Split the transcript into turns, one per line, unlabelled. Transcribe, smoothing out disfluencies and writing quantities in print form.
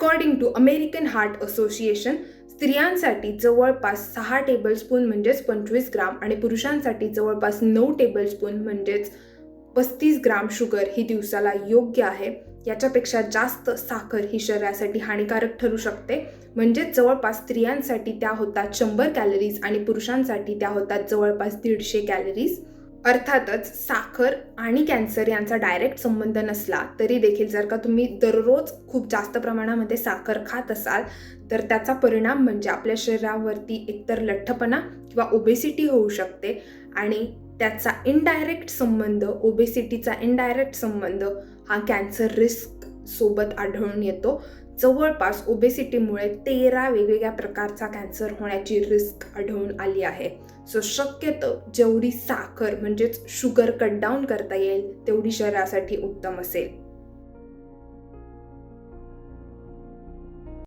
According to American heart association, स्त्रियांसाठी जवळपास 6 tablespoon म्हणजेच 25 ग्राम आणि पुरुषांसाठी जवळपास 9 टेबलस्पून म्हणजेच 35 ग्राम शुगर ही दिवसाला योग्य आहे. याच्यापेक्षा जास्त साखर ही शरीरासाठी हानिकारक ठरू शकते. म्हणजेच जवळपास स्त्रियांसाठी त्या होतात 100 कॅलरीज आणि पुरुषांसाठी त्या होतात जवळपास 150 कॅलरीज. अर्थातच साखर आणि कॅन्सर यांचा डायरेक्ट संबंध नसला तरी देखील जर का तुम्ही दररोज खूप जास्त प्रमाणामध्ये साखर खात असाल तर त्याचा परिणाम म्हणजे आपल्या शरीरावरती एकतर लठ्ठपणा किंवा ओबेसिटी होऊ शकते आणि त्याचा इनडायरेक्ट संबंध, ओबेसिटीचा इनडायरेक्ट संबंध हा कॅन्सर रिस्क सोबत आढळून येतो. जवळपास ओबेसिटीमुळे 13 वेगवेगळ्या प्रकारचा कॅन्सर होण्याची रिस्क आढळून आली आहे. सो शक्यतो जेवढी साखर म्हणजेच शुगर कट डाऊन करता येईल तेवढी शरीरासाठी उत्तम असेल.